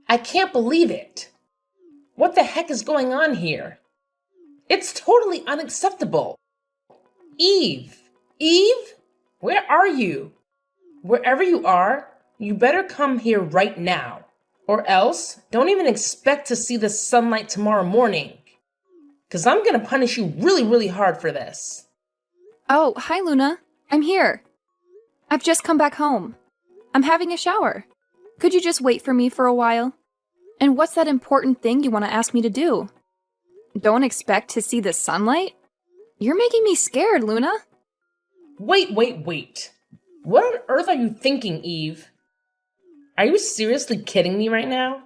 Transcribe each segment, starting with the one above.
I can't believe it. What the heck is going on here? It's totally unacceptable. Eve! Eve? Where are you? Wherever you are, you better come here right now. Or else, don't even expect to see the sunlight tomorrow morning. 'Cause I'm gonna punish you really, really hard for this. Oh, hi Luna. I'm here. I've just come back home. I'm having a shower. Could you just wait for me for a while? And what's that important thing you want to ask me to do? Don't expect to see the sunlight? You're making me scared, Luna. Wait. What on earth are you thinking, Eve? Are you seriously kidding me right now?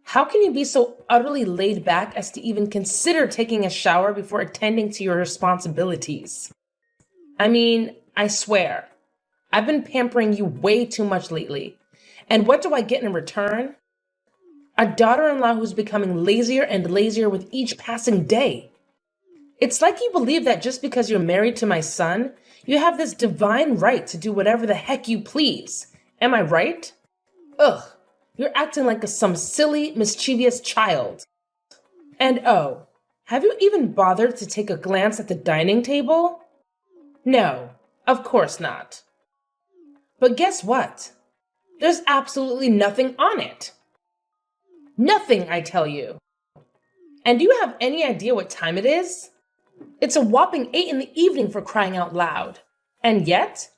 How can you be so utterly laid back as to even consider taking a shower before attending to your responsibilities? I mean, I swear, I've been pampering you way too much lately. And what do I get in return? A daughter-in-law who's becoming lazier and lazier with each passing day. It's like you believe that just because you're married to my son, you have this divine right to do whatever the heck you please. Am I right? Ugh, you're acting like some silly, mischievous child. And oh, have you even bothered to take a glance at the dining table? No, of course not. But guess what? There's absolutely nothing on it. Nothing, I tell you. And do you have any idea what time it is? It's a whopping 8 in the evening, for crying out loud. And yet,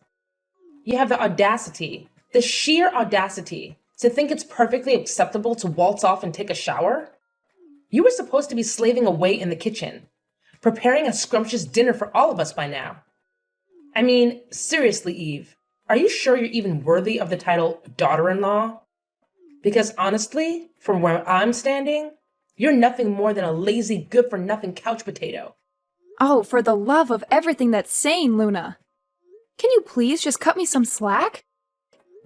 you have the audacity, the sheer audacity, to think it's perfectly acceptable to waltz off and take a shower? You were supposed to be slaving away in the kitchen, preparing a scrumptious dinner for all of us by now. I mean, seriously, Eve, are you sure you're even worthy of the title daughter-in-law? Because honestly, from where I'm standing, you're nothing more than a lazy, good-for-nothing couch potato. Oh, for the love of everything that's sane, Luna. Can you please just cut me some slack?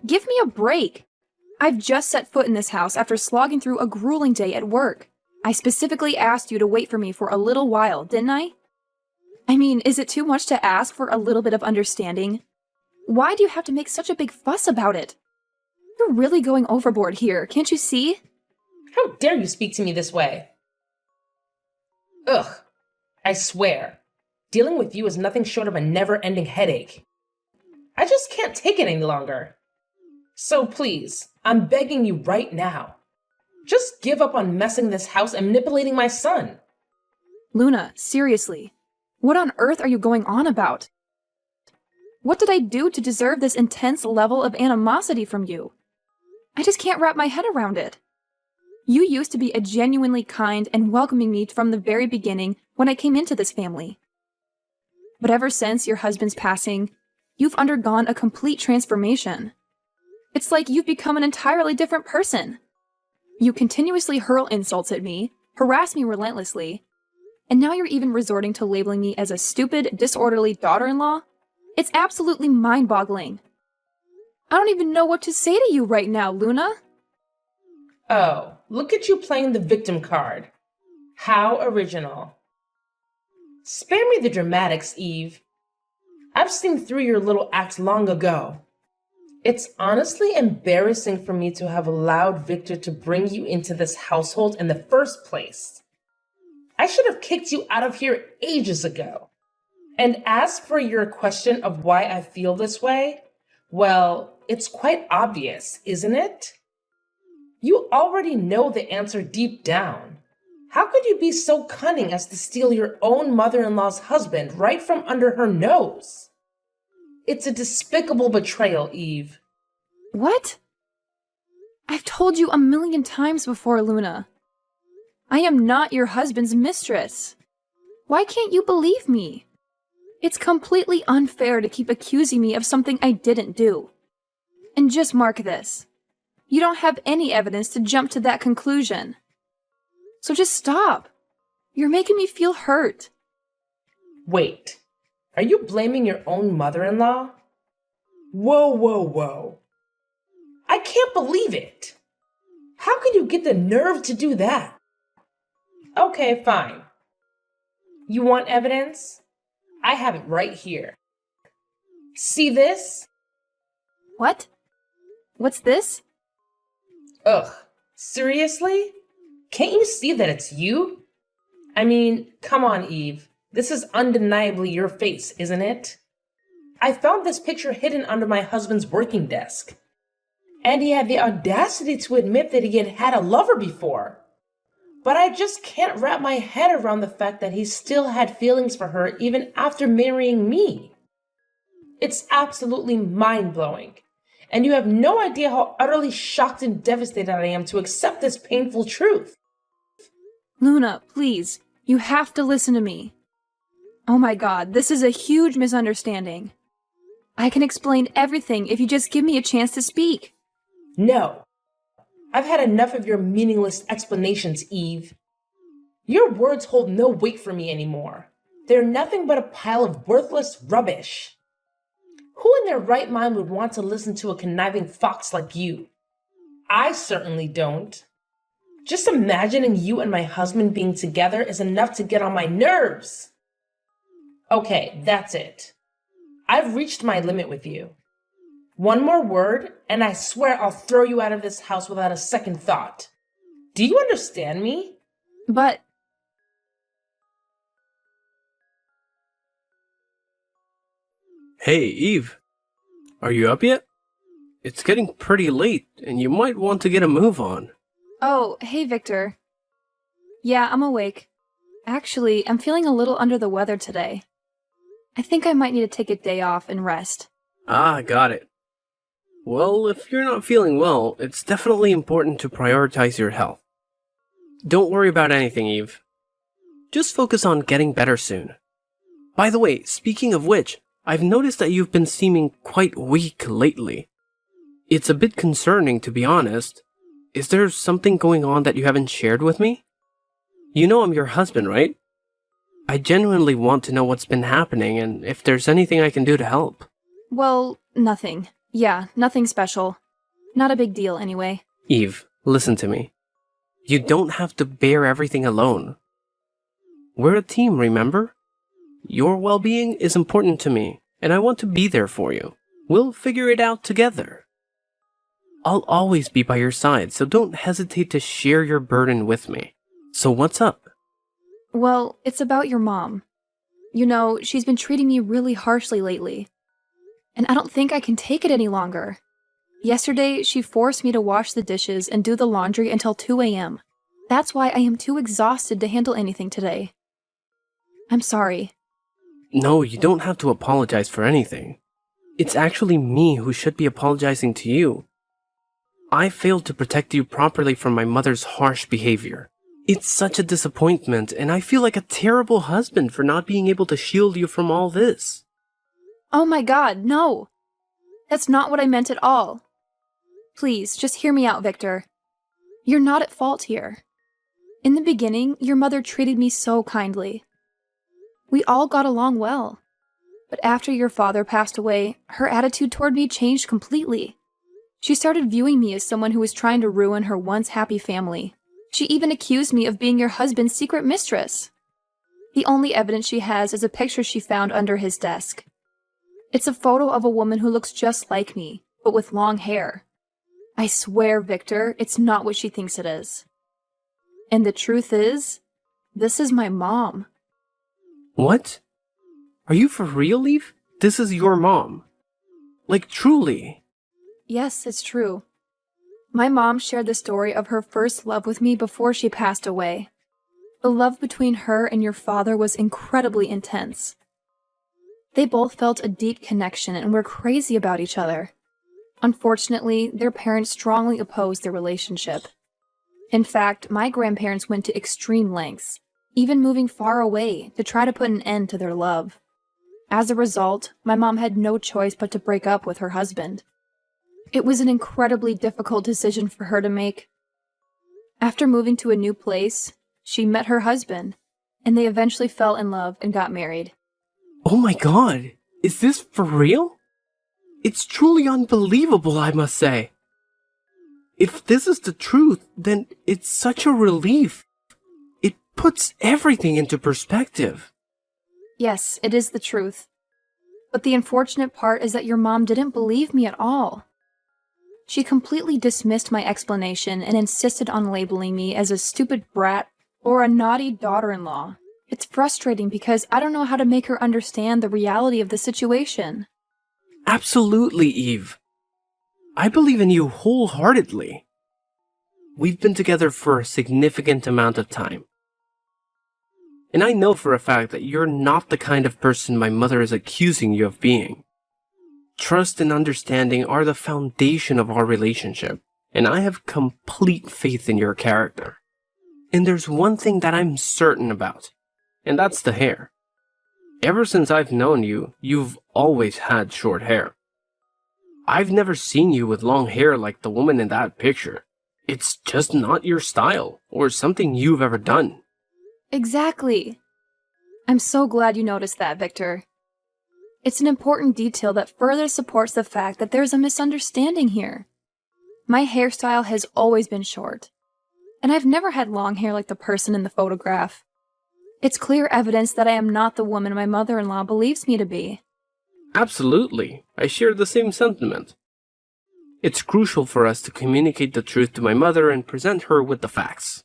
Give me a break. I've just set foot in this house after slogging through a grueling day at work. I specifically asked you to wait for me for a little while, didn't I? I mean, is it too much to ask for a little bit of understanding? Why do you have to make such a big fuss about it? You're really going overboard here, can't you see? How dare you speak to me this way? Ugh, I swear, dealing with you is nothing short of a never-ending headache. I just can't take it any longer. So please, I'm begging you right now. Just give up on messing this house and manipulating my son. Luna, seriously, what on earth are you going on about? What did I do to deserve this intense level of animosity from you? I just can't wrap my head around it. You used to be a genuinely kind and welcoming me from the very beginning when I came into this family. But ever since your husband's passing, you've undergone a complete transformation. It's like you've become an entirely different person. You continuously hurl insults at me, harass me relentlessly, and now you're even resorting to labeling me as a stupid, disorderly daughter-in-law? It's absolutely mind-boggling. I don't even know what to say to you right now, Luna. Oh, look at you playing the victim card. How original. Spare me the dramatics, Eve. I've seen through your little act long ago. It's honestly embarrassing for me to have allowed Victor to bring you into this household in the first place. I should have kicked you out of here ages ago. And as for your question of why I feel this way, well, it's quite obvious, isn't it? You already know the answer deep down. How could you be so cunning as to steal your own mother-in-law's husband right from under her nose? It's a despicable betrayal, Eve. What? I've told you a million times before, Luna. I am not your husband's mistress. Why can't you believe me? It's completely unfair to keep accusing me of something I didn't do. And just mark this. You don't have any evidence to jump to that conclusion. So just stop. You're making me feel hurt. Wait, are you blaming your own mother-in-law? Whoa. I can't believe it. How could you get the nerve to do that? Okay, fine. You want evidence? I have it right here. See this? What? What's this? Ugh, Seriously? Can't you see that it's you? I mean, come on, Eve. This is undeniably your face, isn't it? I found this picture hidden under my husband's working desk. And he had the audacity to admit that he had had a lover before. But I just can't wrap my head around the fact that he still had feelings for her even after marrying me. It's absolutely mind-blowing. And you have no idea how utterly shocked and devastated I am to accept this painful truth. Luna, please, you have to listen to me. Oh my god, this is a huge misunderstanding. I can explain everything if you just give me a chance to speak. No. I've had enough of your meaningless explanations, Eve. Your words hold no weight for me anymore. They're nothing but a pile of worthless rubbish. Who in their right mind would want to listen to a conniving fox like you? I certainly don't. Just imagining you and my husband being together is enough to get on my nerves. Okay, that's it. I've reached my limit with you. One more word, and I swear I'll throw you out of this house without a second thought. Do you understand me? But... Hey, Eve. Are you up yet? It's getting pretty late, and you might want to get a move on. Oh, hey, Victor. Yeah, I'm awake. Actually, I'm feeling a little under the weather today. I think I might need to take a day off and rest. Ah, got it. Well, if you're not feeling well, it's definitely important to prioritize your health. Don't worry about anything, Eve. Just focus on getting better soon. By the way, speaking of which, I've noticed that you've been seeming quite weak lately. It's a bit concerning, to be honest. Is there something going on that you haven't shared with me? You know I'm your husband, right? I genuinely want to know what's been happening and if there's anything I can do to help. Well, nothing. Yeah, nothing special. Not a big deal, anyway. Eve, listen to me. You don't have to bear everything alone. We're a team, remember? Your well-being is important to me, and I want to be there for you. We'll figure it out together. I'll always be by your side, so don't hesitate to share your burden with me. So what's up? Well, it's about your mom. You know, she's been treating me really harshly lately. And I don't think I can take it any longer. Yesterday, she forced me to wash the dishes and do the laundry until 2 a.m. That's why I am too exhausted to handle anything today. I'm sorry. No, you don't have to apologize for anything. It's actually me who should be apologizing to you. I failed to protect you properly from my mother's harsh behavior. It's such a disappointment, and I feel like a terrible husband for not being able to shield you from all this. Oh my god, no! That's not what I meant at all. Please, just hear me out, Victor. You're not at fault here. In the beginning, your mother treated me so kindly. We all got along well. But after your father passed away, her attitude toward me changed completely. She started viewing me as someone who was trying to ruin her once happy family. She even accused me of being your husband's secret mistress. The only evidence she has is a picture she found under his desk. It's a photo of a woman who looks just like me, but with long hair. I swear, Victor, it's not what she thinks it is. And the truth is, this is my mom. What? Are you for real, Eve? This is your mom? Like, truly? Yes, it's true. My mom shared the story of her first love with me before she passed away. The love between her and your father was incredibly intense. They both felt a deep connection and were crazy about each other. Unfortunately, their parents strongly opposed their relationship. In fact, my grandparents went to extreme lengths, even moving far away to try to put an end to their love. As a result, my mom had no choice but to break up with her husband. It was an incredibly difficult decision for her to make. After moving to a new place, she met her husband, and they eventually fell in love and got married. Oh my god, is this for real? It's truly unbelievable, I must say. If this is the truth, then it's such a relief. It puts everything into perspective. Yes, it is the truth. But the unfortunate part is that your mom didn't believe me at all. She completely dismissed my explanation and insisted on labeling me as a stupid brat or a naughty daughter-in-law. It's frustrating because I don't know how to make her understand the reality of the situation. Absolutely, Eve. I believe in you wholeheartedly. We've been together for a significant amount of time. And I know for a fact that you're not the kind of person my mother is accusing you of being. Trust and understanding are the foundation of our relationship, and I have complete faith in your character. And there's one thing that I'm certain about, and that's the hair. Ever since I've known you, you've always had short hair. I've never seen you with long hair like the woman in that picture. It's just not your style, or something you've ever done. Exactly. I'm so glad you noticed that, Victor. It's an important detail that further supports the fact that there's a misunderstanding here. My hairstyle has always been short, and I've never had long hair like the person in the photograph. It's clear evidence that I am not the woman my mother-in-law believes me to be. Absolutely. I share the same sentiment. It's crucial for us to communicate the truth to my mother and present her with the facts.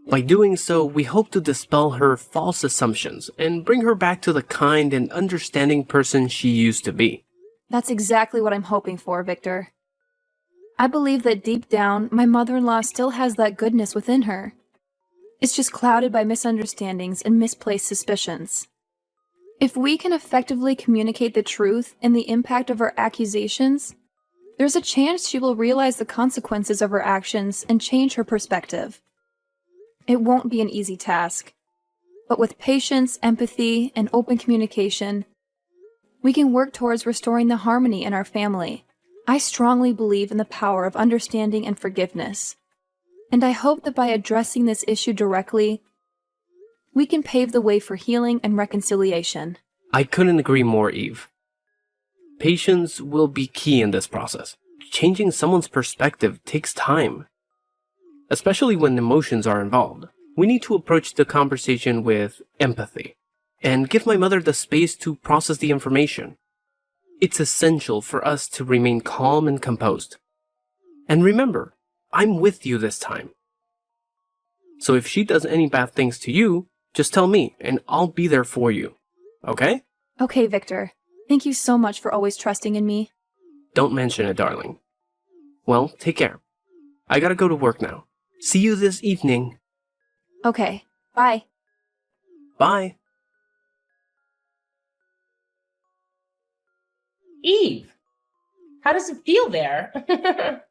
By doing so, we hope to dispel her false assumptions and bring her back to the kind and understanding person she used to be. That's exactly what I'm hoping for, Victor. I believe that deep down, my mother-in-law still has that goodness within her. It's just clouded by misunderstandings and misplaced suspicions. If we can effectively communicate the truth and the impact of our accusations, there's a chance she will realize the consequences of her actions and change her perspective. It won't be an easy task, but with patience, empathy, and open communication, we can work towards restoring the harmony in our family. I strongly believe in the power of understanding and forgiveness, and I hope that by addressing this issue directly, we can pave the way for healing and reconciliation. I couldn't agree more, Eve. Patience will be key in this process. Changing someone's perspective takes time, especially when emotions are involved. We need to approach the conversation with empathy and give my mother the space to process the information. It's essential for us to remain calm and composed. And remember, I'm with you this time. So if she does any bad things to you, just tell me and I'll be there for you. Okay? Okay, Victor. Thank you so much for always trusting in me. Don't mention it, darling. Well, take care. I gotta go to work now. See you this evening. Okay, bye. Bye. Eve, how does it feel there?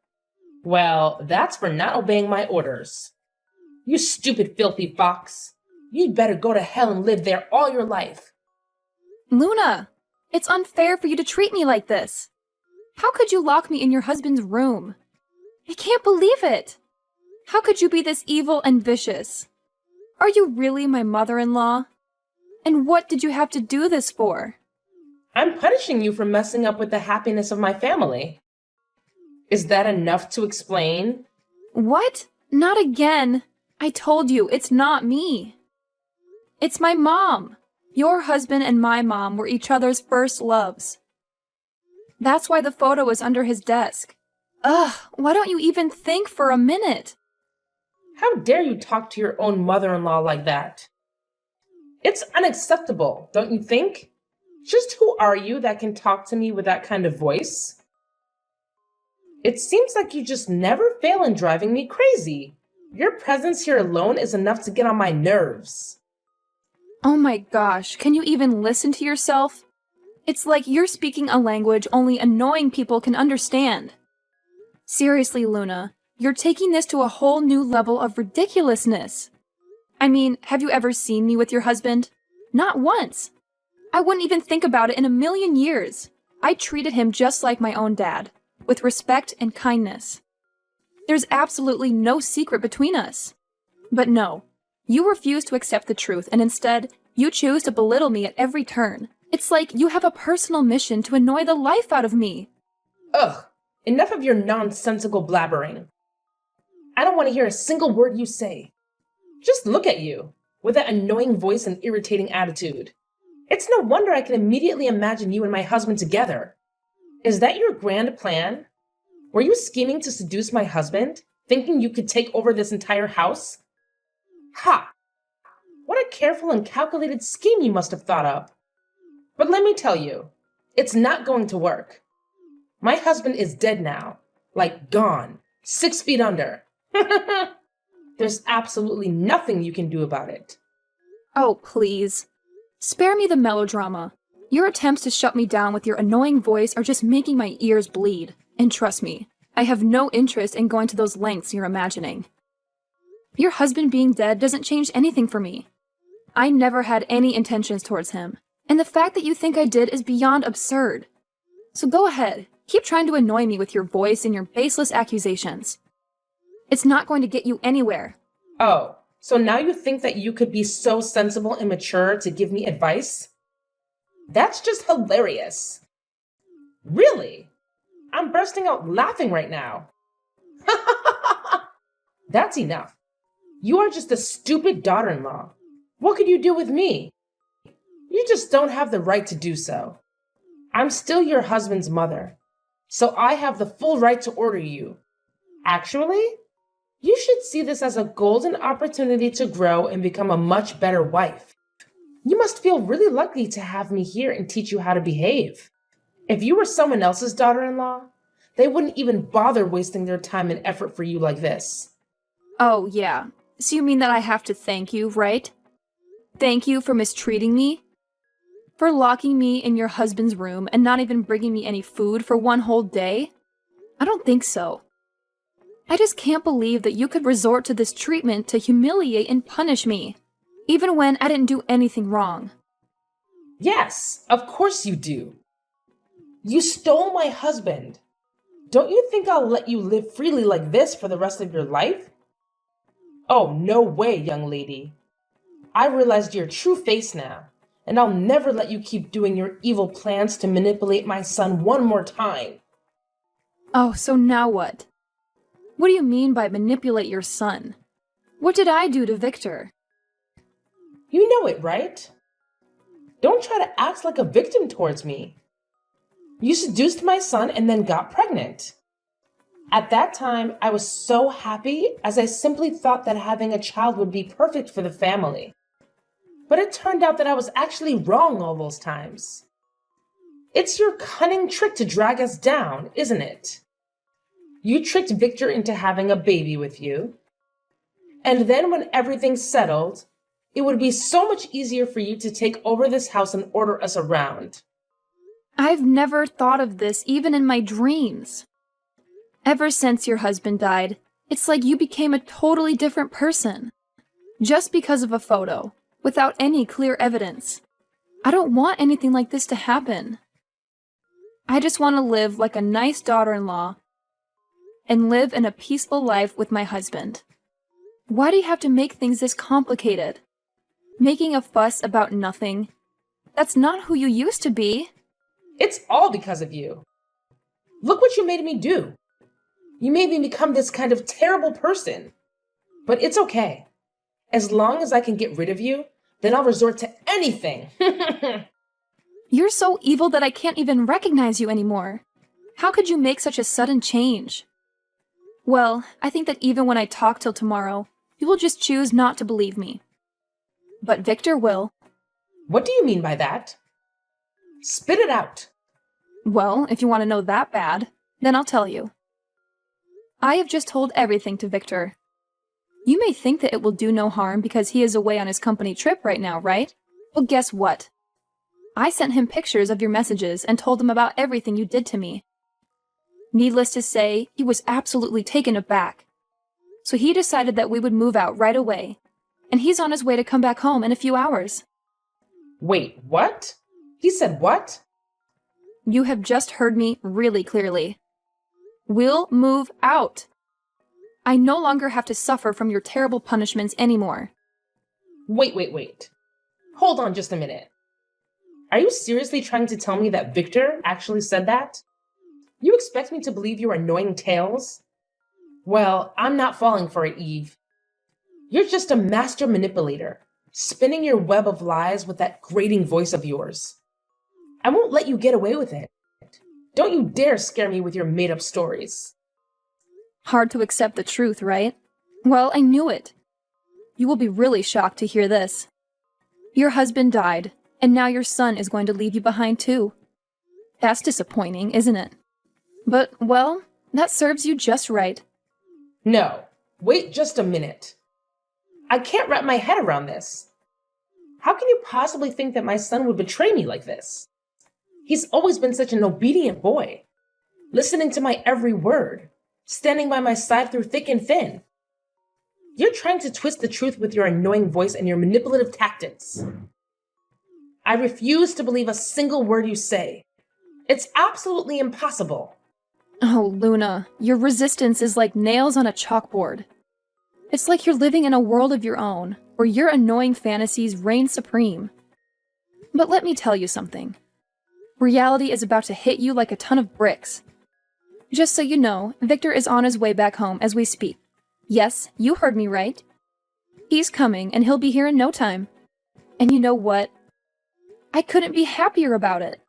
Well, that's for not obeying my orders. You stupid, filthy fox. You'd better go to hell and live there all your life. Luna, it's unfair for you to treat me like this. How could you lock me in your husband's room? I can't believe it. How could you be this evil and vicious? Are you really my mother-in-law? And what did you have to do this for? I'm punishing you for messing up with the happiness of my family. Is that enough to explain? What? Not again. I told you, it's not me. It's my mom. Your husband and my mom were each other's first loves. That's why the photo is under his desk. Ugh, why don't you even think for a minute? How dare you talk to your own mother-in-law like that? It's unacceptable, don't you think? Just who are you that can talk to me with that kind of voice? It seems like you just never fail in driving me crazy. Your presence here alone is enough to get on my nerves. Oh my gosh, can you even listen to yourself? It's like you're speaking a language only annoying people can understand. Seriously, Luna, you're taking this to a whole new level of ridiculousness. I mean, have you ever seen me with your husband? Not once. I wouldn't even think about it in a million years. I treated him just like my own dad, with respect and kindness. There's absolutely no secret between us. But no, you refuse to accept the truth, and instead, you choose to belittle me at every turn. It's like you have a personal mission to annoy the life out of me. Ugh, enough of your nonsensical blabbering. I don't want to hear a single word you say. Just look at you, with that annoying voice and irritating attitude. It's no wonder I can immediately imagine you and my husband together. Is that your grand plan? Were you scheming to seduce my husband, thinking you could take over this entire house? Ha! What a careful and calculated scheme you must have thought up. But let me tell you, it's not going to work. My husband is dead now, like gone, 6 feet under. There's absolutely nothing you can do about it. Oh, please. Spare me the melodrama. Your attempts to shut me down with your annoying voice are just making my ears bleed. And trust me, I have no interest in going to those lengths you're imagining. Your husband being dead doesn't change anything for me. I never had any intentions towards him, and the fact that you think I did is beyond absurd. So go ahead, keep trying to annoy me with your voice and your baseless accusations. It's not going to get you anywhere. Oh, so now you think that you could be so sensible and mature to give me advice? That's just hilarious. Really? I'm bursting out laughing right now. That's enough. You are just a stupid daughter-in-law. What could you do with me? You just don't have the right to do so. I'm still your husband's mother, so I have the full right to order you. Actually, you should see this as a golden opportunity to grow and become a much better wife. You must feel really lucky to have me here and teach you how to behave. If you were someone else's daughter-in-law, they wouldn't even bother wasting their time and effort for you like this. Oh, yeah. So you mean that I have to thank you, right? Thank you for mistreating me? For locking me in your husband's room and not even bringing me any food for one whole day? I don't think so. I just can't believe that you could resort to this treatment to humiliate and punish me, even when I didn't do anything wrong. Yes, of course you do. You stole my husband. Don't you think I'll let you live freely like this for the rest of your life? Oh, no way, young lady. I realized your true face now, and I'll never let you keep doing your evil plans to manipulate my son one more time. Oh, so now what? What do you mean by manipulate your son? What did I do to Victor? You know it, right? Don't try to act like a victim towards me. You seduced my son and then got pregnant. At that time, I was so happy as I simply thought that having a child would be perfect for the family. But it turned out that I was actually wrong all those times. It's your cunning trick to drag us down, isn't it? You tricked Victor into having a baby with you. And then when everything's settled, it would be so much easier for you to take over this house and order us around. I've never thought of this even in my dreams. Ever since your husband died, it's like you became a totally different person. Just because of a photo, without any clear evidence. I don't want anything like this to happen. I just want to live like a nice daughter-in-law and live in a peaceful life with my husband. Why do you have to make things this complicated? Making a fuss about nothing. That's not who you used to be. It's all because of you. Look what you made me do. You made me become this kind of terrible person. But it's okay. As long as I can get rid of you, then I'll resort to anything. You're so evil that I can't even recognize you anymore. How could you make such a sudden change? Well, I think that even when I talk till tomorrow, you will just choose not to believe me. But Victor will. What do you mean by that? Spit it out. Well, if you want to know that bad, then I'll tell you. I have just told everything to Victor. You may think that it will do no harm because he is away on his company trip right now, right? Well, guess what? I sent him pictures of your messages and told him about everything you did to me. Needless to say, he was absolutely taken aback. So he decided that we would move out right away, and he's on his way to come back home in a few hours. Wait, what? He said what? You have just heard me really clearly. We'll move out. I no longer have to suffer from your terrible punishments anymore. Wait. Hold on just a minute. Are you seriously trying to tell me that Victor actually said that? You expect me to believe your annoying tales? Well, I'm not falling for it, Eve. You're just a master manipulator, spinning your web of lies with that grating voice of yours. I won't let you get away with it. Don't you dare scare me with your made-up stories. Hard to accept the truth, right? Well, I knew it. You will be really shocked to hear this. Your husband died, and now your son is going to leave you behind too. That's disappointing, isn't it? But, well, that serves you just right. No, wait just a minute. I can't wrap my head around this. How can you possibly think that my son would betray me like this? He's always been such an obedient boy, listening to my every word, standing by my side through thick and thin. You're trying to twist the truth with your annoying voice and your manipulative tactics. I refuse to believe a single word you say. It's absolutely impossible. Oh, Luna, your resistance is like nails on a chalkboard. It's like you're living in a world of your own, where your annoying fantasies reign supreme. But let me tell you something. Reality is about to hit you like a ton of bricks. Just so you know, Victor is on his way back home as we speak. Yes, you heard me right. He's coming, and he'll be here in no time. And you know what? I couldn't be happier about it.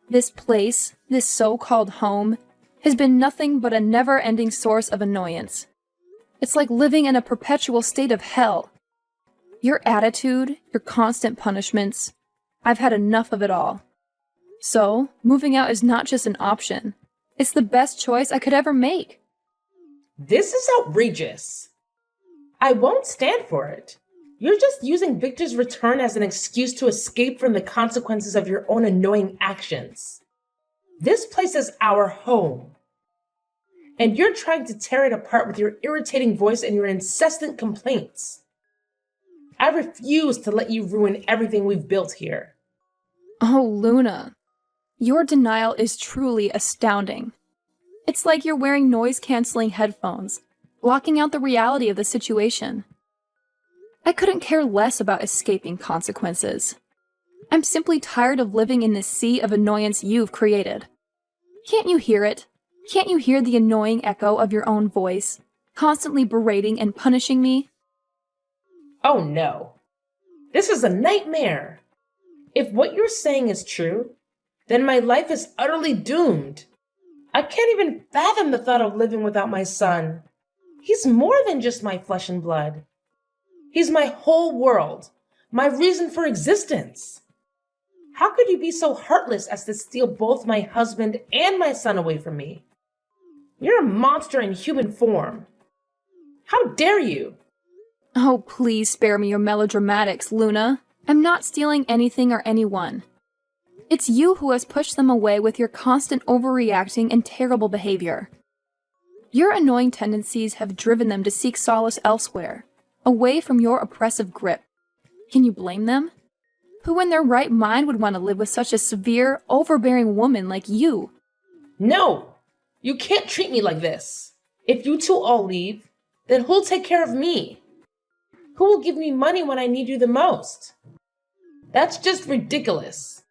This place, this so-called home, has been nothing but a never-ending source of annoyance. It's like living in a perpetual state of hell. Your attitude, your constant punishments, I've had enough of it all. So, moving out is not just an option. It's the best choice I could ever make. This is outrageous. I won't stand for it. You're just using Victor's return as an excuse to escape from the consequences of your own annoying actions. This place is our home. And you're trying to tear it apart with your irritating voice and your incessant complaints. I refuse to let you ruin everything we've built here. Oh, Luna. Your denial is truly astounding. It's like you're wearing noise-canceling headphones, blocking out the reality of the situation. I couldn't care less about escaping consequences. I'm simply tired of living in this sea of annoyance you've created. Can't you hear it? Can't you hear the annoying echo of your own voice, constantly berating and punishing me? Oh no. This is a nightmare. If what you're saying is true, then my life is utterly doomed. I can't even fathom the thought of living without my son. He's more than just my flesh and blood. He's my whole world, my reason for existence. How could you be so heartless as to steal both my husband and my son away from me? You're a monster in human form. How dare you? Oh, please spare me your melodramatics, Luna. I'm not stealing anything or anyone. It's you who has pushed them away with your constant overreacting and terrible behavior. Your annoying tendencies have driven them to seek solace elsewhere, away from your oppressive grip. Can you blame them? Who in their right mind would want to live with such a severe, overbearing woman like you? No, you can't treat me like this. If you two all leave, then who'll take care of me? Who will give me money when I need you the most? That's just ridiculous.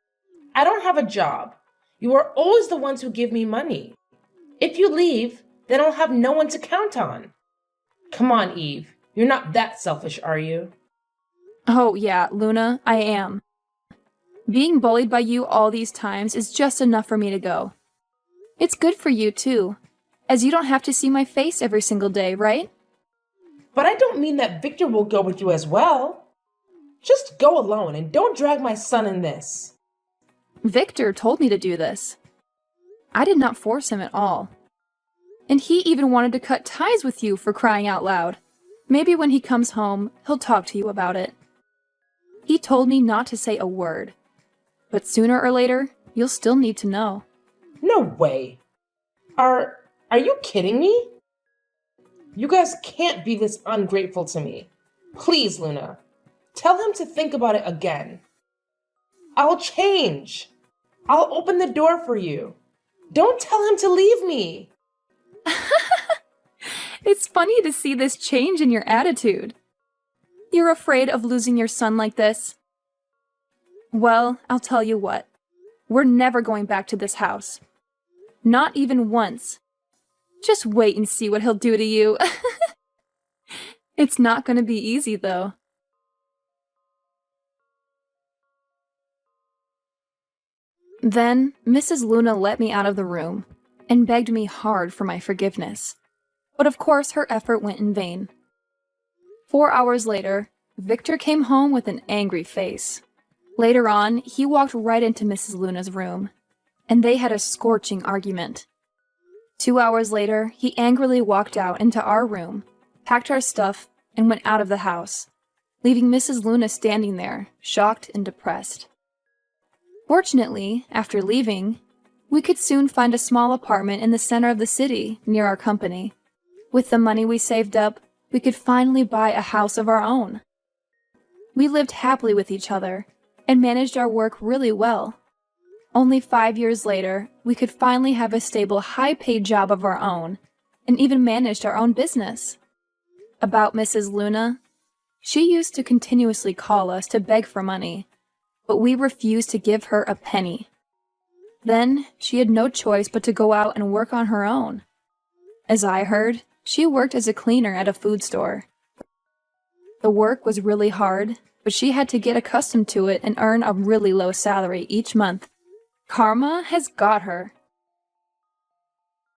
I don't have a job. You are always the ones who give me money. If you leave, then I'll have no one to count on. Come on, Eve. You're not that selfish, are you? Oh, yeah, Luna, I am. Being bullied by you all these times is just enough for me to go. It's good for you, too, as you don't have to see my face every single day, right? But I don't mean that Victor will go with you as well. Just go alone and don't drag my son in this. Victor told me to do this. I did not force him at all. And he even wanted to cut ties with you, for crying out loud. Maybe when he comes home, he'll talk to you about it. He told me not to say a word. But sooner or later, you'll still need to know. No way. Are you kidding me? You guys can't be this ungrateful to me. Please, Luna, tell him to think about it again. I'll change. I'll open the door for you. Don't tell him to leave me. It's funny to see this change in your attitude. You're afraid of losing your son like this? Well, I'll tell you what. We're never going back to this house. Not even once. Just wait and see what he'll do to you. It's not going to be easy, though. Then, Mrs. Luna let me out of the room and begged me hard for my forgiveness. But of course, her effort went in vain. 4 hours later, Victor came home with an angry face. Later on, he walked right into Mrs. Luna's room, and they had a scorching argument. 2 hours later, he angrily walked out into our room, packed our stuff, and went out of the house, leaving Mrs. Luna standing there, shocked and depressed. Fortunately, after leaving, we could soon find a small apartment in the center of the city, near our company. With the money we saved up, we could finally buy a house of our own. We lived happily with each other, and managed our work really well. Only 5 years later, we could finally have a stable, high-paid job of our own, and even managed our own business. About Mrs. Luna, she used to continuously call us to beg for money, but we refused to give her a penny. Then, she had no choice but to go out and work on her own. As I heard, she worked as a cleaner at a food store. The work was really hard, but she had to get accustomed to it and earn a really low salary each month. Karma has got her,